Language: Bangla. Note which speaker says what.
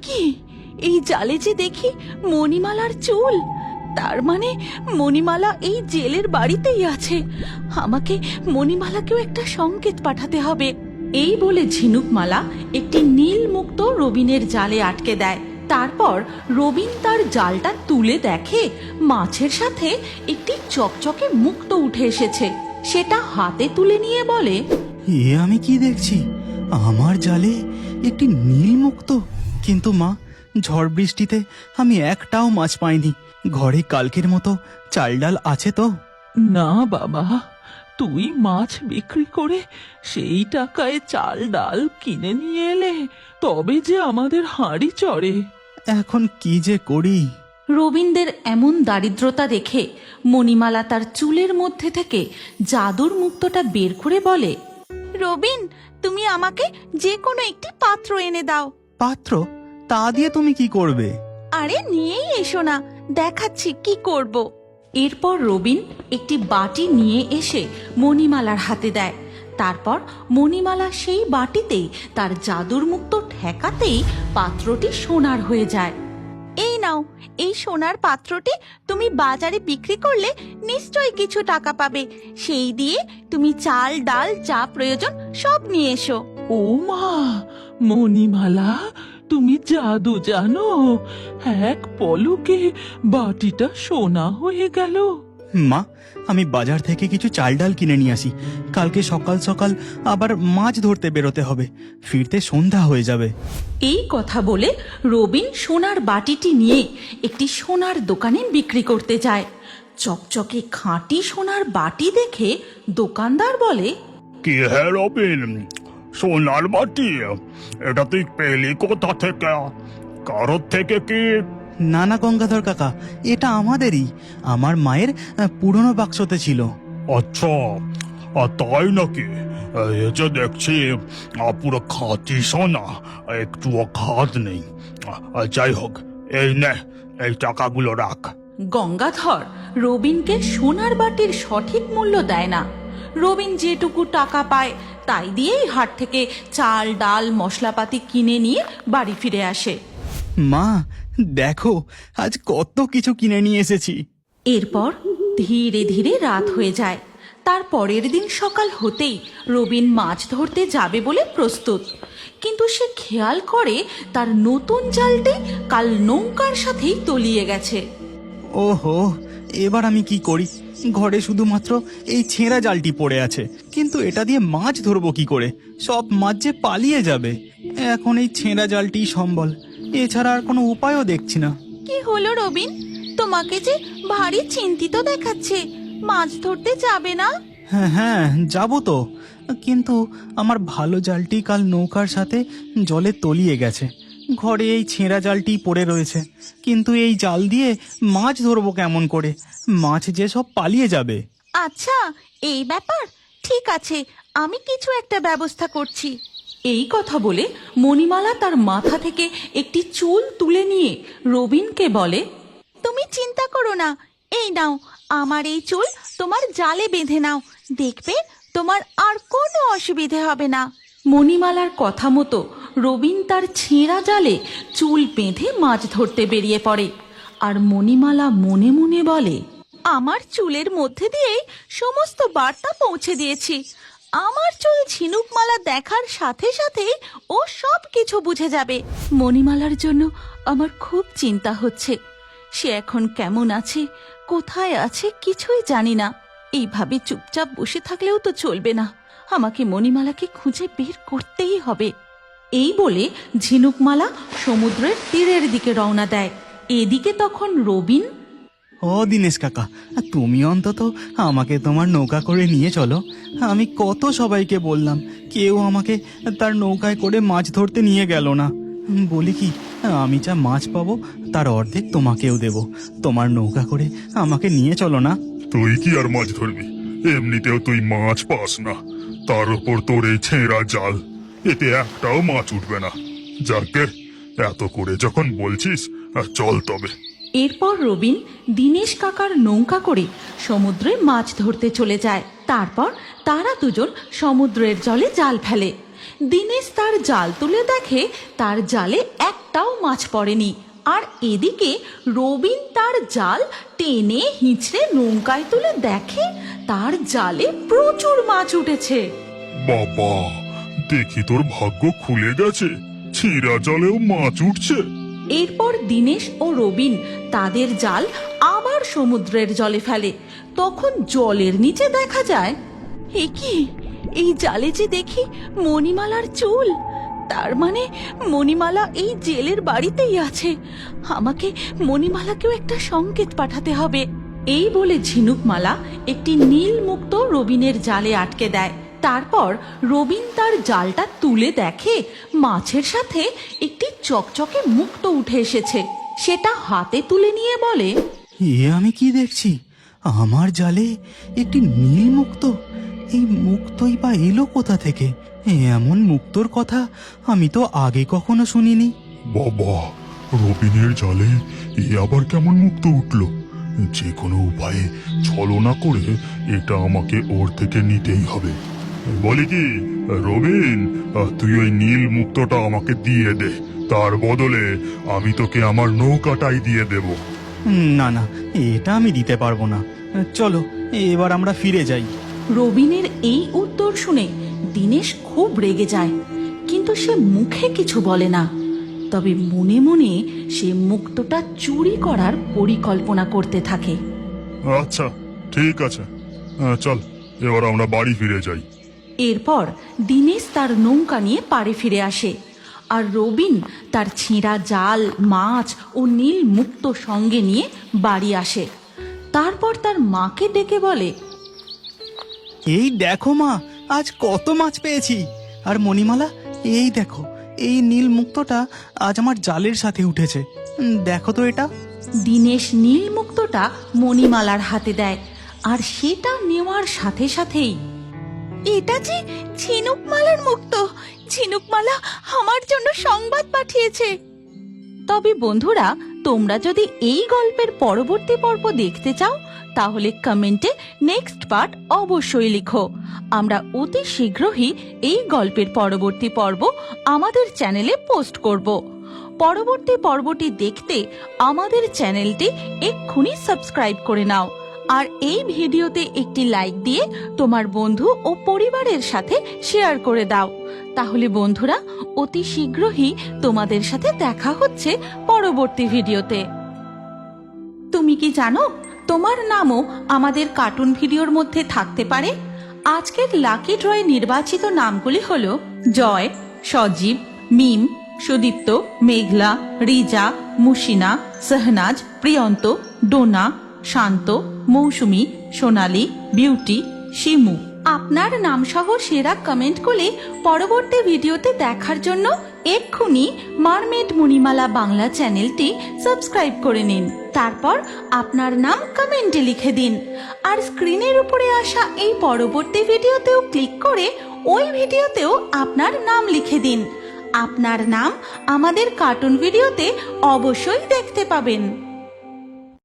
Speaker 1: কি এই জালে যে দেখি মণিমালার চুল, তার মানে মণিমালা এই জেলের বাড়িতেই আছে। আমাকে মণিমালাকেও একটা সংকেত পাঠাতে হবে। এই বলে ঝিনুকমালা একটি নীল মুক্তো রবিনের জালে আটকে দেয়। তারপর রবিন তার জালটা তুলে দেখে মাছের সাথে একটি চকচকে মুক্তো উঠে এসেছে। সেটা হাতে তুলে নিয়ে বলে,
Speaker 2: এ আমি কি দেখছি? আমার জালে একটি নীল মুক্তো। কিন্তু মা, ঝড় বৃষ্টিতে আমি একটাও মাছ পাইনি। ঘরে কালকের মতো চাল ডাল আছে তো?
Speaker 3: না বাবা, তুই মাছ বিক্রি করে সেই টাকায় চাল ডাল কিনে নিয়ে এলে তবে যে আমাদের হাঁড়ি চড়ে।
Speaker 2: এখন কি যে করি?
Speaker 1: রবীন্দ্রের এমন দারিদ্রতা দেখে মণিমালা তার চুলের মধ্যে থেকে জাদুর মুক্তোটা বের করে বলে, রবিন, তুমি আমাকে যে কোনো একটি পাত্র এনে দাও।
Speaker 2: পাত্র? তা দিয়ে তুমি কি করবে?
Speaker 1: আরে নিয়েই এসো না, দেখাচ্ছি কি করব। এরপর রবিন একটি বাটি নিয়ে এসে মণিমালার হাতে দেয়। তারপর মণিমালা সেই বাটিতেই তার জাদুর মুক্তো ঠেকাতেই পাত্রটি সোনার হয়ে যায়। এই নাও, এই সোনার পাত্রটি তুমি বাজারে বিক্রি করলে নিশ্চয়ই কিছু টাকা পাবে। সেই দিয়ে তুমি চাল ডাল যা প্রয়োজন সব নিয়ে এসো।
Speaker 3: ও মা, মণিমালা, তুমি জাদু জানো? এক পলকে বাটিটা সোনা হয়ে গেল।
Speaker 2: মা, আমি বাজার থেকে কিছু চাল ডাল কিনে নিয়ে আসি। কালকে সকাল সকাল আবার মাছ ধরতে বেরোতে হবে, ফিরতে সন্ধ্যা হয়ে যাবে।
Speaker 1: এই কথা বলে রবিন সোনার বাটিটি নিয়ে একটি সোনার দোকানে বিক্রি করতে যায়। চকচকে খাঁটি সোনার বাটি দেখে দোকানদার বলে,
Speaker 4: কি হে রবিন, সোনার বাটি? এটা তুই পেলি কোথা থেকে? কারোর থেকে কি?
Speaker 2: না না গঙ্গাধর কাকা, এটা আমাদেরই। আমার মায়ের পুরনো বাক্সতে ছিল।
Speaker 4: আচ্ছা, তাই নাকি? এই যে দেখছি পুরো খাঁটি সোনা, একটুও খাদ নেই। যাই হোক, এই নে, এই টাকাগুলো রাখ।
Speaker 1: গঙ্গাধর রবিনকে সোনার বাটির সঠিক মূল্য দেয় না। রবিন যেটুকু টাকা পায় তাই দিয়েই হাট থেকে চাল ডাল মশলাপাতি কিনে নিয়ে বাড়ি ফিরে আসে।
Speaker 2: মা, দেখো আজ কত কিছু কিনে নিয়ে এসেছি।
Speaker 1: এরপর ধীরে ধীরে রাত হয়ে যায়। তার পরের দিন সকাল হতেই রবিন মাছ ধরতে যাবে বলে প্রস্তুত। কিন্তু সে খেয়াল করে তার নতুন জালটি কাল নৌকার সাথেই তলিয়ে গেছে।
Speaker 2: ওহো, এবার আমি কি করি? ঘরে শুধুমাত্র এই ছেঁড়া জালটি পড়ে আছে, কিন্তু এটা দিয়ে মাছ ধরবো কি করে? সব মাছ যে পালিয়ে যাবে। এখন এই ছেঁড়া জালটি সম্বল, এছাড়া আর কোনো উপায়ও দেখছি না।
Speaker 1: কি হলো রবিন, তোমাকে যে ভারী চিন্তিত দেখাচ্ছে। মাছ ধরতে যাবে না?
Speaker 2: হ্যাঁ হ্যাঁ, যাবো তো, কিন্তু আমার ভালো জালটি কাল নৌকার সাথে জলে তলিয়ে গেছে। ঘরে এই ছেঁড়া জালটি পড়ে রয়েছে, কিন্তু এই জাল দিয়ে মাছ ধরবো কেমন করে? মাছ যে সব পালিয়ে যাবে।
Speaker 1: আচ্ছা, এই ব্যাপার, ঠিক আছে, আমি কিছু একটা ব্যবস্থা করছি। এই কথা বলে মণিমালা তার মাথা থেকে একটি চুল তুলে নিয়ে রবিনকে বলে, তুমি চিন্তা করো না, এই নাও, আমার এই চুল তোমার জালে বেঁধে নাও, দেখবে তোমার আর কোনো অসুবিধে হবে না। মণিমালার কথা মতো রবিন তার ছেঁড়া জালে চুল বেঁধে মাছ ধরতে বেরিয়ে পড়ে। আর মণিমালা মনে মনে বলে, আমার চুলের মধ্যে দিয়েই সমস্ত বার্তা পৌঁছে দিয়েছি। আমার চুল ঝিনুকমালা দেখার সাথে সাথেই ও সব কিছু বুঝে যাবে। মণিমালার জন্য আমার খুব চিন্তা হচ্ছে। সে এখন কেমন আছে, কোথায় আছে কিছুই জানি না। এইভাবে চুপচাপ বসে থাকলেও তো চলবে না, আমাকে মণিমালাকে খুঁজে বের করতেই হবে। এই বলে ঝিনুকমালা সমুদ্রের তীরের দিকে রওনা দেয়। এদিকে তখন রবিন,
Speaker 2: ও দীনেশ কাকা, তুমি অন্তত আমাকে তোমার নৌকা করে নিয়ে চলো। আমি কত সবাইকে বললাম, কেউ আমাকে তার নৌকায় করে মাছ ধরতে নিয়ে গেল না। বলি কি, আমি যা মাছ পাবো তার অর্ধেক তোমাকেও দেব। তোমার নৌকা করে আমাকে নিয়ে চলো না।
Speaker 4: তুই কি আর মাছ ধরবি? এমনিতেও তুই মাছ পাস না, তার উপর তোর এই ছেঁড়া জাল, এতে একটাও মাছ উঠবে না। যাকে এত করে যখন বলছিস, চল তবে।
Speaker 1: এরপর রবিন দীনেশ কাকার নৌকা করে সমুদ্রে মাছ ধরতে চলে যায়। তারপর তারা দুজন সমুদ্রের জলে জাল ফেলে। দিনেশ তার জাল তুলে দেখে তার জালে একটাও মাছ পড়েনি। আর এদিকে রবিন তার জাল টেনে হিঁচড়ে নৌকায় তুলে দেখে তার জালে প্রচুর মাছ উঠেছে।
Speaker 4: বাবা, দেখি তোর ভাগ্য খুলে গেছে, ছেঁড়া জলেও মাছ উঠছে।
Speaker 1: এরপর দিনেশ ও রবিন তাদের জাল আবার সমুদ্রের জলে ফেলে। তখন জলের নিচে দেখা যায়, এ কি, এই জালে যে দেখি মণিমালার চুল। তার মানে মণিমালা এই জেলের বাড়িতেই আছে। আমাকে মণিমালাকেও একটা সংকেত পাঠাতে হবে। এই বলে ঝিনুকমালা একটি নীল মুক্ত রবিনের জালে আটকে দেয়। তারপর রবিন তার জালটা তুলে দেখে মাছের সাথে একটি চকচকে মুক্ত উঠে এসেছে। সেটা হাতে তুলে নিয়ে বলে,
Speaker 2: এ আমি কি দেখছি? আমার জালে একটি নীল মুক্ত। এই মুক্তই বা এলো কোথা থেকে? এমন মুক্তর কথা আমি তো আগে কখনো শুনিনি।
Speaker 4: বাবা, রবিনের জালে এ আবার কেমন মুক্ত উঠলো? যে কোনো উপায়ে ছলনা করে এটা আমাকে ওর থেকে নিতেই হবে। বলি কি রবিন, তুই ওই নীল মুক্তটা আমাকে দিয়ে দে, তার বদলে আমি তোকে আমার নৌকাটাই দিয়ে দেব।
Speaker 2: না না, এটা আমি দিতে পারবো না। চলো এবার আমরা ফিরে যাই।
Speaker 1: রবিনের এই উত্তর শুনে দিনেশ খুব রেগে যায়, কিন্তু সে মুখে কিছু বলে না। তবে মনে মনে সে মুক্তটা চুরি করার পরিকল্পনা করতে থাকে।
Speaker 4: আচ্ছা, ঠিক আছে, চল এবার আমরা বাড়ি ফিরে যাই।
Speaker 1: এরপর দিনেশ তার নৌকা নিয়ে পাড়ে ফিরে আসে, আর রবিন তার ছেঁড়া জাল, মাছ ও নীল মুক্ত সঙ্গে নিয়ে বাড়ি আসে। তারপর তার মাকে ডেকে বলে,
Speaker 2: এই দেখো মা, আজ কত মাছ পেয়েছি। আর মণিমালা, এই দেখো, এই নীল মুক্তটা আজ আমার জালের সাথে উঠেছে। দেখো তো এটা।
Speaker 1: দিনেশ নীল মুক্তটা মণিমালার হাতে দেয়, আর সেটা নেওয়ার সাথে সাথেই, এটা যে ঝিনুকমালার মুক্ত। ঝিনুকমালা আমার জন্য সংবাদ পাঠিয়েছে। তবে বন্ধুরা, তোমরা যদি এই গল্পের পরবর্তী পর্ব দেখতে চাও তাহলে কমেন্টে নেক্সট পার্ট অবশ্যই লিখো। আমরা অতি শীঘ্রই এই গল্পের পরবর্তী পর্ব আমাদের চ্যানেলে পোস্ট করব। পরবর্তী পর্বটি দেখতে আমাদের চ্যানেলটি এক্ষুনি সাবস্ক্রাইব করে নাও, আর এই ভিডিওতে একটি লাইক দিয়ে তোমার বন্ধু ও পরিবারের সাথে শেয়ার করে দাও। তাহলে বন্ধুরা, অতি শীঘ্রই তোমাদের সাথে দেখা হচ্ছে পরবর্তী ভিডিওতে। তুমি কি জানো, তোমার নামও আমাদের কার্টুন ভিডিওর মধ্যে থাকতে পারে। আজকের লাকি ড্রয়ে নির্বাচিত নামগুলি হলো জয়, সজীব, মিম, সুদীপ্ত, মেঘলা, রিজা, মুশিনা, সহনাজ, প্রিয়ন্ত, ডোনা, শান্ত, মৌসুমী, সোনালী, বিউটি, শিমু। আপনার নাম সহ সেরা কমেন্ট করে পরবর্তী ভিডিওতে দেখার জন্য এক্ষুনি মারমেড মণিমালা বাংলা চ্যানেলটি সাবস্ক্রাইব করে নিন। তারপর আপনার নাম কমেন্টে লিখে দিন, আর স্ক্রিনের উপরে আসা এই পরবর্তী ভিডিওতেও ক্লিক করে ওই ভিডিওতেও আপনার নাম লিখে দিন। আপনার নাম আমাদের কার্টুন ভিডিওতে অবশ্যই দেখতে পাবেন।